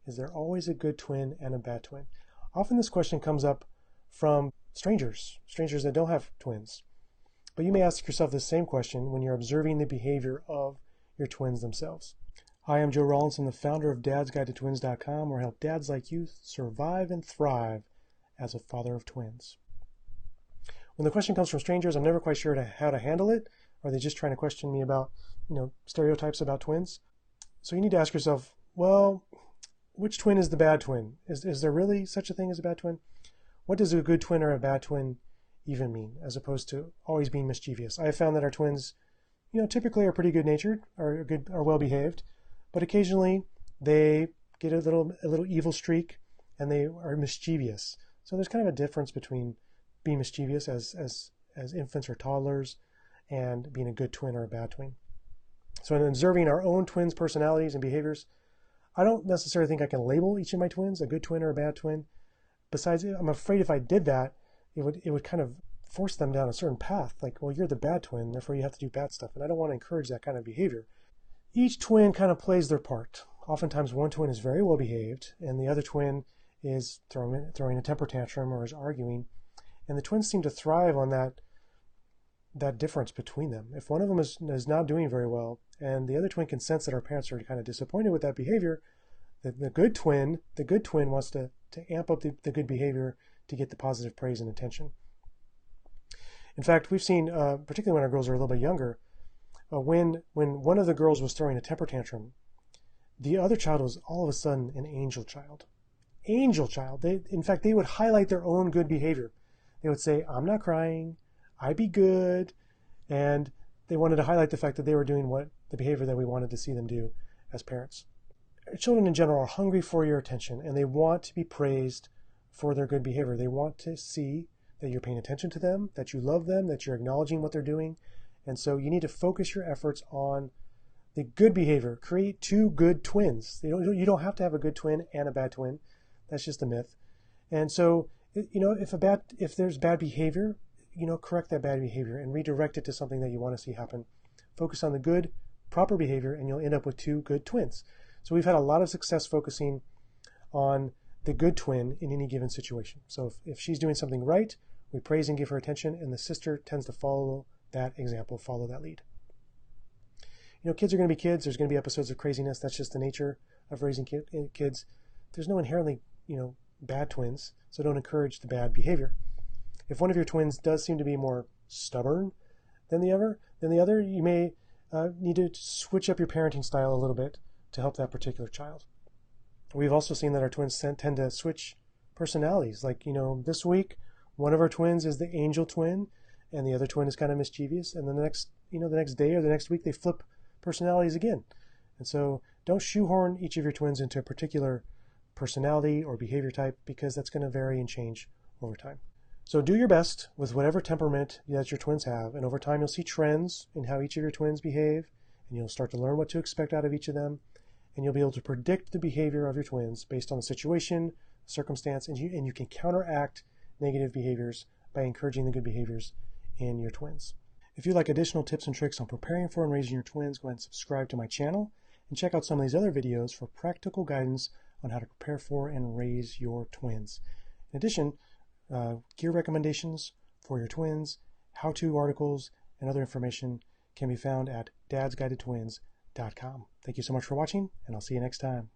Is there always a good twin and a bad twin? Often this question comes up from strangers that don't have twins. But you may ask yourself the same question when you're observing the behavior of your twins themselves. Hi, I'm Joe Rollins. I'm the founder of dadsguidetotwins.com, where I help dads like you survive and thrive as a father of twins. When the question comes from strangers, I'm never quite sure how to handle it. Are they just trying to question me about, stereotypes about twins? So you need to ask yourself, well, which twin is the bad twin? Is there really such a thing as a bad twin? What does a good twin or a bad twin even mean, as opposed to always being mischievous? I have found that our twins, typically are pretty good-natured, are well-behaved, but occasionally they get a little evil streak and they are mischievous. So there's kind of a difference between being mischievous as infants or toddlers and being a good twin or a bad twin. So in observing our own twins' personalities and behaviors, I don't necessarily think I can label each of my twins a good twin or a bad twin. Besides, I'm afraid if I did that, it would kind of force them down a certain path. Like, well, you're the bad twin, therefore you have to do bad stuff. And I don't want to encourage that kind of behavior. Each twin kind of plays their part. Oftentimes one twin is very well behaved and the other twin is throwing a temper tantrum or is arguing. And the twins seem to thrive on that difference between them. If one of them is not doing very well and the other twin can sense that our parents are kind of disappointed with that behavior, the good twin wants to amp up the good behavior to get the positive praise and attention. In fact, we've seen, particularly when our girls are a little bit younger, when one of the girls was throwing a temper tantrum, the other child was all of a sudden an angel child. Angel child. In fact, they would highlight their own good behavior. They would say, I'm not crying, I be good, and they wanted to highlight the fact that they were doing the behavior that we wanted to see them do as parents. Children in general are hungry for your attention, and they want to be praised for their good behavior. They want to see that you're paying attention to them, that you love them, that you're acknowledging what they're doing. And so you need to focus your efforts on the good behavior. Create two good twins. You don't have to have a good twin and a bad twin. That's just a myth. And so, if there's bad behavior, correct that bad behavior and redirect it to something that you want to see happen. Focus on the good, proper behavior, and you'll end up with two good twins. So we've had a lot of success focusing on the good twin in any given situation. So if she's doing something right, we praise and give her attention, and the sister tends to follow that example, follow that lead. Kids are going to be kids. There's going to be episodes of craziness. That's just the nature of raising kids. There's no inherently, bad twins, so don't encourage the bad behavior. If one of your twins does seem to be more stubborn than the other, you may need to switch up your parenting style a little bit to help that particular child. We've also seen that our twins tend to switch personalities. Like, this week, one of our twins is the angel twin, and the other twin is kind of mischievous. And then the next day or the next week, they flip personalities again. And so don't shoehorn each of your twins into a particular personality or behavior type, because that's going to vary and change over time. So do your best with whatever temperament that your twins have, and over time you'll see trends in how each of your twins behave, and you'll start to learn what to expect out of each of them, and you'll be able to predict the behavior of your twins based on the situation, circumstance, and you can counteract negative behaviors by encouraging the good behaviors in your twins. If you'd like additional tips and tricks on preparing for and raising your twins, go ahead and subscribe to my channel and check out some of these other videos for practical guidance on how to prepare for and raise your twins. In addition, gear recommendations for your twins, how-to articles, and other information can be found at dadsguidetotwins.com. Thank you so much for watching, and I'll see you next time.